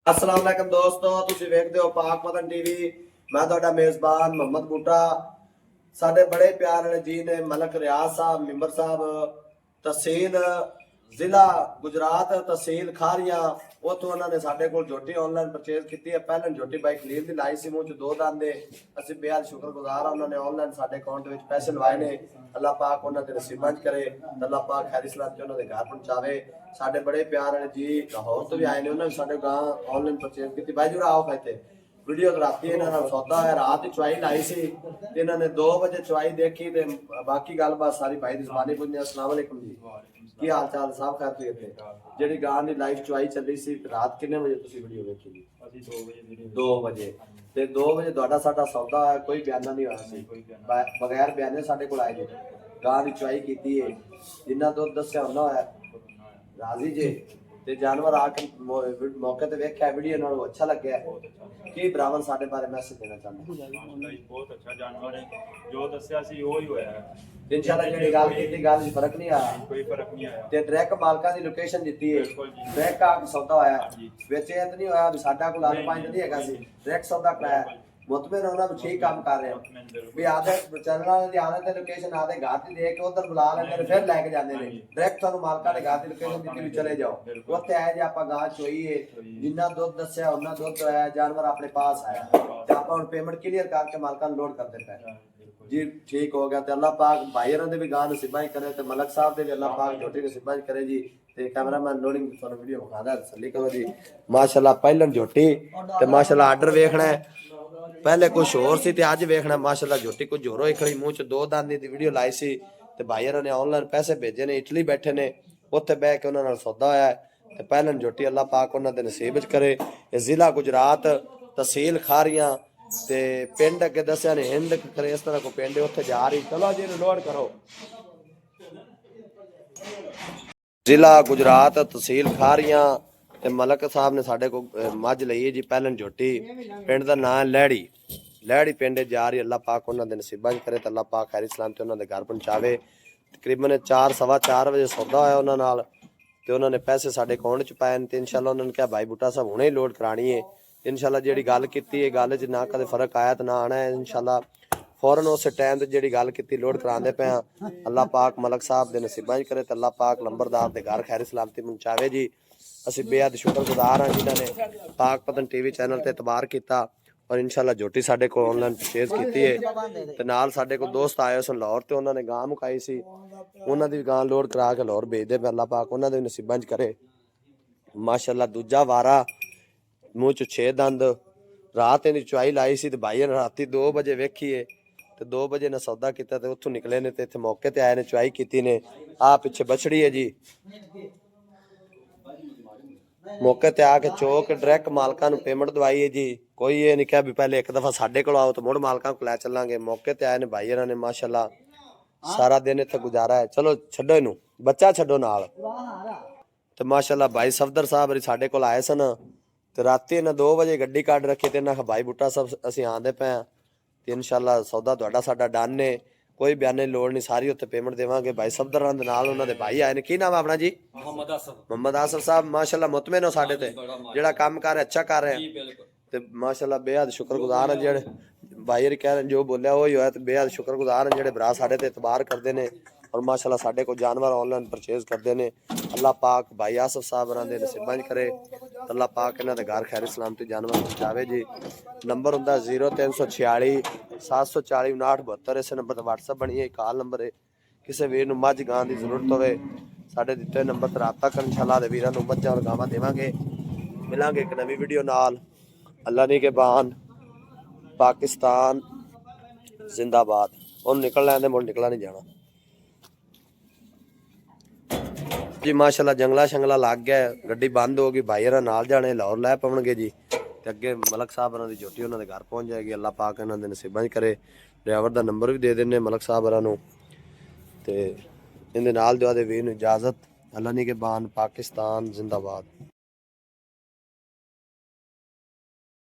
अस्सलाम वालेकुम दोस्तों, ਤੁਸੀਂ ਵੇਖਦੇ ਹੋ ਪਾਕ ਮਦਨ ਟੀਵੀ। ਮੈਂ ਤੁਹਾਡਾ ਮੇਜ਼ਬਾਨ ਮੁਹੰਮਦ ਬੂਟਾ। ਸਾਡੇ ਬੜੇ ਪਿਆਰੇ ਜੀ ਨੇ ਮਲਕ ਰਿਆਜ਼ ਸਾਹਿਬ ਮੈਂਬਰ ਸਾਹਿਬ ਤਹਿਸੀਲ ਜ਼ਿਲ੍ਹਾ ਗੁਜਰਾਤ ਤਹਿਸੀਲ ਖਾਰੀਆਂ ਉੱਥੋਂ ਉਹਨਾਂ ਨੇ ਸਾਡੇ ਕੋਲ ਝੋਟੀ ਆਨਲਾਈਨ ਪਰਚੇਜ਼ ਕੀਤੀ ਹੈ। ਪਹਿਲਾਂ ਝੋਟੀ ਬਾਈ ਖਲੀਲ ਦੀ ਲਾਈ ਸੀ, ਮੂੰਹ ਚ ਦੋ ਦੰਦ। ਅਸੀਂ ਬੇਹੱਦ ਸ਼ੁਕਰਗੁਜ਼ਾਰ ਆ, ਉਹਨਾਂ ਨੇ ਆਨਲਾਈਨ ਸਾਡੇ ਅਕਾਊਂਟ ਵਿੱਚ ਪੈਸੇ ਲਵਾਏ ਨੇ। ਅੱਲਾਹ ਪਾਕ ਉਹਨਾਂ ਦੇ ਨਸੀਬਾਂ 'ਚ ਕਰੇ, ਅੱਲਾਹ ਪਾਕ ਖੈਰ ਇਸਲਾਮ 'ਚ ਉਹਨਾਂ ਦੇ ਘਰ ਪਹੁੰਚਾਵੇ। ਸਾਡੇ ਬੜੇ ਪਿਆਰੇ ਜੀ ਲਾਹੌਰ ਤੋਂ ਵੀ ਆਏ ਨੇ, ਉਹਨਾਂ ਨੇ ਸਾਡੇ ਗਾਂ ਆਨਲਾਈਨ ਪਰਚੇਜ਼ ਕੀਤੀ। ਬਾਈ ਜੁਰਾ ਆਓ ਖਾਤੇ ਵੀਡੀਓ ਰਾਤੀ ਇਹਨਾਂ ਨਾਲ ਸੌਦਾ ਹੈ, ਰਾਤ ਦੀ ਚੁਆਈ ਲਾਈ ਸੀ ਤੇ ਇਹਨਾਂ ਨੇ 2 ਵਜੇ ਚੁਆਈ ਦੇਖੀ ਤੇ ਬਾਕੀ ਗੱਲਬਾਤ ਸਾਰੀ ਭਾਈ ਦੀ ਜ਼ਬਾਨੀ ਪੁੱਛਣੀ। अस्सलाम वालेकुम जी, ਕੀ ਹਾਲ ਚਾਲ ਸਾਹਿਬ? ਖੈਰ ਤੇ ਇੱਥੇ ਜਿਹੜੀ ਗਾਂ ਦੀ ਲਾਈਵ ਚੁਆਈ ਚੱਲੀ ਸੀ ਰਾਤ ਕਿੰਨੇ ਵਜੇ ਤੁਸੀਂ ਵੀਡੀਓ ਵੇਖੀ ਜੀ? ਅਸੀਂ 2 ਵਜੇ 2 ਵਜੇ ਤੇ 2 ਵਜੇ ਤੁਹਾਡਾ ਸਾਡਾ ਸੌਦਾ ਹੋਇਆ, ਕੋਈ ਬਿਆਨਾ ਨਹੀਂ ਹੋਇਆ ਸੀ, ਬਗੈਰ ਬਿਆਨੇ ਸਾਡੇ ਕੋਲ ਆਏ ਜੀ। ਗਾਂ ਦੀ ਚੁਆਈ ਕੀਤੀ ਹੈ, ਜਿੰਨਾ ਦੁੱਧ ਦੱਸਿਆ ਉਹਨਾਂ ਹੋਇਆ। ਰਾਜ਼ੀ ਜੀ ਤੇ ਜਾਨਵਰ ਆ ਕੇ ਮੌਕੇ ਤੇ ਵੇਖਿਆ ਵੀਡੀਓ ਨਾਲ ਅੱਛਾ ਲੱਗਿਆ। ਕੀ ਬਰਾਬਰ ਸਾਡੇ ਬਾਰੇ ਮੈਸੇਜ ਦੇਣਾ ਚਾਹੁੰਦੇ? ਬਹੁਤ ਅੱਛਾ ਜਾਨਵਰ ਹੈ, ਜੋ ਦੱਸਿਆ ਸੀ ਉਹ ਹੀ ਹੋਇਆ ਹੈ। इंशाल्लाह ਜਿਹੜੀ ਗੱਲ ਕੀਤੀ ਗੱਲ 'ਚ ਫਰਕ ਨਹੀਂ ਆਇਆ, ਕੋਈ ਫਰਕ ਨਹੀਂ ਆਇਆ। ਤੇ ਡਾਇਰੈਕਟ ਮਾਲਕਾਂ ਦੀ ਲੋਕੇਸ਼ਨ ਦਿੱਤੀ ਹੈ, ਡਾਇਰੈਕਟ ਆ ਕੇ ਸੌਦਾ ਹੋਇਆ। ਵਿੱਚ ਇਹ ਤਾਂ ਨਹੀਂ ਹੋਇਆ ਵੀ ਸਾਡਾ ਕੋਲ ਆਲ ਪੰਜ ਨਹੀਂ ਹੈਗਾ ਸੀ, ਡਾਇਰੈਕਟ ਸੌਦਾ ਕਰਾਇਆ। ਮੁਤਮਿਨ ਉਹਨਾਂ ਨੂੰ ਠੀਕ ਕੰਮ ਕਰ ਰਹੇ ਹੋ ਵੀ ਆਦਤ ਚੱਲਣਾ ਦੀ ਆਦਤ ਤੇ ਲੋਕੇਸ਼ਨ ਆਦੇ ਘਰ ਦੀ ਦੇ ਕੇ ਉਧਰ ਬੁਲਾ ਲੈਂਦੇ ਨੇ, ਫਿਰ ਲੈ ਕੇ ਜਾਂਦੇ ਨੇ। ਡਾਇਰੈਕਟ ਤੁਹਾਨੂੰ ਮਾਲਕਾਂ ਨੇ ਘਰ ਦੀ ਲੋਕੇਸ਼ਨ ਦਿੱਤੀ ਵੀ ਚਲੇ ਜਾਓ। ਉੱਥੇ ਆਏ ਜੇ ਆਪਾਂ ਗਾਂ ਚੋਈਏ, ਜਿੰਨਾ ਦੁੱਧ ਦੱਸਿਆ ਉਹਨਾਂ ਦੁੱਧ ਆਇਆ, ਜਾਨਵਰ ਆਪਣੇ ਪਾਸ ਆਇਆ ਤੇ ਆਪਾਂ ਹੁਣ ਪੇਮੈਂਟ ਕਲੀਅਰ ਕਰਕੇ ਮਾਲਕਾਂ ਨੂੰ ਲੋਡ ਕਰਦੇ ਪਏ जी। ठीक हो गया तो अल्लाह पाक भाईयों ने भी गां नसीबां करे तो मलक साहब दे भी अल्लाह पाक झोटी नसीबां करे जी। ते कैमरामैन लोडिंग थोड़ा वीडियो दिखादा तसल्ली करो जी। माशाल्लाह पहलन झोटी ते माशाल्लाह आर्डर देखना है, पहले कुछ होर सी ते अज देखना माशाल्लाह झोटी कुछ होरो ही खड़ी। मुंह च दो दांदी दी वीडियो लाई सी ते भाईयों ने ऑनलाइन पैसे भेजे ने, इटली बैठे ने, उत्थे बह के उन्हां नाल सौदा होया है ते पहलन झोटी अल्लाह पाक उन्हां दे नसीब विच करे। जिला गुजरात तहसील खारियां ਤੇ ਪਿੰਡ ਅੱਗੇ ਦੱਸਿਆ ਨੇ ਹਿੰਦ ਕਰੇ ਇਸ ਤਰ੍ਹਾਂ ਕੋ ਪਿੰਡ ਉੱਥੇ ਜਾ ਰਹੀ। ਚਲੋ ਜੀ ਲੋਡ ਕਰੋ। ਜ਼ਿਲ੍ਹਾ ਗੁਜਰਾਤ ਤਹਿਸੀਲ ਖਾਰੀਆਂ ਤੇ ਮਲਕ ਸਾਹਿਬ ਨੇ ਸਾਡੇ ਕੋ ਮੱਝ ਲਈ ਹੈ ਜੀ ਪਹਿਲਨ ਝੋਟੀ। ਪਿੰਡ ਦਾ ਨਾਂ ਲਹਿੜੀ, ਲਹਿੜੀ ਪਿੰਡ ਜਾ ਰਹੀ। ਅੱਲਾਹ ਪਾਕ ਉਹਨਾਂ ਦੇ ਨਸੀਬਾਂ 'ਚ ਕਰੇ ਤੇ ਅੱਲਾਹ ਪਾਕ ਖੈਰ ਇਸਲਾਮ ਤੇ ਉਹਨਾਂ ਦੇ ਘਰ ਪਹੁੰਚਾਵੇ। ਤਕਰੀਬਨ 4 ਸਵਾ 4 ਵਜੇ ਸੌਦਾ ਹੋਇਆ ਉਹਨਾਂ ਨਾਲ ਤੇ ਉਹਨਾਂ ਨੇ ਪੈਸੇ ਸਾਡੇ ਅਕਾਊਂਟ 'ਚ ਪਾਏ ਨੇ ਤੇ ਇਨਸ਼ਾਅੱਲਾ ਉਹਨਾਂ ਨੇ ਕਿਹਾ ਭਾਈ ਬੂਟਾ ਸਾਹਿਬ ਹੁਣੇ ਹੀ ਲੋਡ ਕਰਾਣੀ ਹੈ। इंशाल्लाह ਜਿਹੜੀ ਗੱਲ ਕੀਤੀ ਹੈ ਗੱਲ 'ਚ ਨਾ ਕਦੇ ਫਰਕ ਆਇਆ ਤੇ ਨਾ ਆਣਾ ਹੈ। इंशाल्लाह फौरन उस टाइम ਤੇ ਜਿਹੜੀ ਗੱਲ ਕੀਤੀ ਲੋਡ ਕਰਾਉਂਦੇ ਪਏ ਆ। ਅੱਲਾਹ ਪਾਕ ਮਲਕ ਸਾਹਿਬ ਦੇ ਨਸੀਬਾਂ 'ਚ ਕਰੇ ਤੇ ਅੱਲਾਹ ਪਾਕ ਲੰਬਰਦਾਰ ਦੇ ਘਰ ਖੈਰ ਸਲਾਮਤੀ ਪਹੁੰਚਾਵੇ ਜੀ। ਅਸੀਂ ਬੇਹੱਦ ਸ਼ੁਕਰਗੁਜ਼ਾਰ ਹਾਂ ਜਿਨ੍ਹਾਂ ਨੇ ਪਾਕ ਪਤਨ ਟੀਵੀ ਚੈਨਲ ਤੇ ਇਤਬਾਰ ਕੀਤਾ ਔਰ इंशाल्लाह ਝੋਟੀ ਸਾਡੇ ਕੋਲ ਆਨਲਾਈਨ ਪਰਚੇਜ਼ ਕੀਤੀ ਹੈ ਤੇ ਨਾਲ ਸਾਡੇ ਕੋਲ ਦੋਸਤ ਆਏ ਸਨ ਲਾਹੌਰ ਤੇ ਉਹਨਾਂ ਨੇ ਗਾਂ ਮੁਕਾਈ ਸੀ, ਉਹਨਾਂ ਦੀ ਗਾਂ ਲੋਡ ਕਰਾ ਕੇ ਲਾਹੌਰ ਭੇਜਦੇ ਪਏ। ਅੱਲਾਹ ਪਾਕ ਉਹਨਾਂ ਦੇ ਨਸੀਬਾਂ 'ਚ ਕਰੇ। ਮਾਸ਼ਾਅੱਲਾ ਦੂਜਾ ਵਾਰਾ ਮੂੰਹ 'ਚ 6 ਦੰਦ। ਰਾਤ ਇਹਦੀ ਚੁਆਈ ਲਾਈ ਸੀ ਤੇ ਭਾਈ ਨੇ ਰਾਤੀ 2 ਵਜੇ ਵੇਖੀਏ ਤੇ 2 ਵਜੇ ਨੇ ਸੌਦਾ ਕੀਤਾ ਤੇ ਉੱਥੋਂ ਨਿਕਲੇ ਨੇ ਤੇ ਇੱਥੇ ਮੌਕੇ ਤੇ ਆਏ ਨੇ, ਚੁਆਈ ਕੀਤੀ ਨੇ। ਆ ਪਿੱਛੇ ਬਛੜੀ ਹੈ ਜੀ, ਮੌਕੇ ਤੇ ਆ ਕੇ ਚੋਕ ਡਾਇਰੈਕਟ ਮਾਲਕਾਂ ਨੂੰ ਪੇਮੈਂਟ ਦਵਾਈ ਹੈ ਜੀ। ਕੋਈ ਇਹ ਨਹੀਂ ਕਿਹਾ ਵੀ ਪਹਿਲੇ ਇੱਕ ਦਫਾ ਸਾਡੇ ਕੋਲ ਆਓ ਤੇ ਮੁੜ ਮਾਲਕਾਂ ਕੋਲ ਲੈ ਚੱਲਾਂਗੇ। ਮੌਕੇ ਤੇ ਆਏ ਨੇ ਭਾਈ ਇਹਨਾਂ ਨੇ ਮਾਸ਼ਾਅੱਲਾ ਸਾਰਾ ਦਿਨ ਇੱਥੇ ਗੁਜ਼ਾਰਾ ਹੈ। ਚਲੋ ਛੱਡੋ ਇਹਨੂੰ, ਬੱਚਾ ਛੱਡੋ ਨਾਲ। ਤੇ ਮਾਸ਼ਾਅੱਲਾ ਭਾਈ ਸਫਦਰ ਸਾਹਿਬ ਸਾਡੇ ਕੋਲ ਆਏ ਸਨ ਤੇ ਰਾਤੀ ਇਹਨਾਂ 2 ਵਜੇ ਗੱਡੀ ਕੱਢ ਰੱਖੀ ਤੇ ਇਹਨਾਂ ਭਾਈ ਬੂਟਾ ਸਾਹਿਬ ਅਸੀਂ ਆਂਦੇ ਪਏ ਆ ਤੇ ਇਨਸ਼ਾਅੱਲਾ ਸੌਦਾ ਤੁਹਾਡਾ ਸਾਡਾ ਡਨ ਨੇ, ਕੋਈ ਬਿਆਨੇ ਲੋੜ ਨਹੀਂ, ਸਾਰੀ ਉੱਥੇ ਪੇਮੈਂਟ ਦੇਵਾਂਗੇ। ਭਾਈ ਸਫਦਰ ਦੇ ਨਾਲ ਉਹਨਾਂ ਦੇ ਭਾਈ ਆਏ ਨੇ। ਕੀ ਨਾਮ ਆਪਣਾ ਜੀ? ਮੁਹੰਮਦ ਆਸਫ ਸਾਹਿਬ। ਮਾਸ਼ਾਅੱਲਾ ਮੁਤਮਿਨ ਹੋ ਸਾਡੇ ਤੇ, ਜਿਹੜਾ ਕੰਮ ਕਰ ਰਿਹਾ ਅੱਛਾ ਕਰ ਰਿਹਾ ਤੇ ਮਾਸ਼ਾਅੱਲਾ ਬੇਹੱਦ ਸ਼ੁਕਰਗੁਜ਼ਾਰ ਹਾਂ। ਜਿਹੜੇ ਭਾਈ ਰ ਕਹਿ ਰਹੇ ਜੋ ਬੋਲਿਆ ਉਹੀ ਹੋਇਆ ਤੇ ਬੇਹੱਦ ਸ਼ੁਕਰਗੁਜ਼ਾਰ ਹਾਂ ਜਿਹੜੇ ਭਰਾ ਸਾਡੇ ਤੇ ਇਤਬਾਰ ਕਰਦੇ ਨੇ ਔਰ ਮਾਸ਼ਾਅੱਲਾ ਸਾਡੇ ਕੋਲ ਜਾਨਵਰ ਆਨਲਾਈਨ ਪਰਚੇਜ਼ ਕਰਦੇ ਨੇ। ਅੱਲਾਹ ਪਾਕ ਭਾਈ ਆਸਫ ਸਾਹਿਬ ਉਹਨਾਂ ਦੇ ਨਸੀਬਾਂ 'ਚ ਕਰੇ, ਅੱਲਾਹ ਪਾਕ ਇਹਨਾਂ ਦੇ ਘਰ ਖੈਰ ਸਲਾਮ ਤੇ ਜਾਨਵਰ ਪਹੁੰਚਾਵੇ ਜੀ। ਨੰਬਰ ਹੁੰਦਾ 0346 740 5972। ਇਸੇ ਨੰਬਰ ਤੇ WhatsApp ਬਣੀ ਹੈ, ਕਾਲ ਨੰਬਰ ਹੈ। ਕਿਸੇ ਵੀਰ ਨੂੰ ਮੱਝ ਗਾਂ ਦੀ ਜ਼ਰੂਰਤ ਹੋਵੇ ਸਾਡੇ ਦਿੱਤੇ ਨੰਬਰ ਤੇ ਰਾਬਤਾ ਕਰਨ। ਇੰਸ਼ਾਅੱਲਾਹ ਦੇ ਵੀਰਾਂ ਨੂੰ ਮੱਝਾਂ ਔਰ ਗਾਵਾਂ ਦੇਵਾਂਗੇ। ਮਿਲਾਂਗੇ ਇੱਕ ਨਵੀਂ ਵੀਡੀਓ ਨਾਲ। ਅੱਲਾ ਨੀ ਕੇ ਬਾਨ ਪਾਕਿस्तान जिंदाबाद। ਹੁਣ ਨਿਕਲ ਲੈਂਦੇ ਮੁੜ ਨਿਕਲਾ ਨਹੀਂ ਜਾਣਾ जी। माशाल्लाह जंगला शंगला लग गया, गड्डी बंद हो गई, भाई नाल जाने लाहौर लै पाउणगे जी ते अगे मलक साहब होरां दी झोटी उन्हां दे घर पहुंच जाएगी। अल्लाह पाक इन्हां दे नसीबां 'च करे। ड्राइवर दा नंबर भी दे दिन्ने मलक साहब होरां नूं ते इहदे नाल दुआ दे वीर नूं इजाजत। अल्लाह नी के बान पाकिस्तान जिंदाबाद।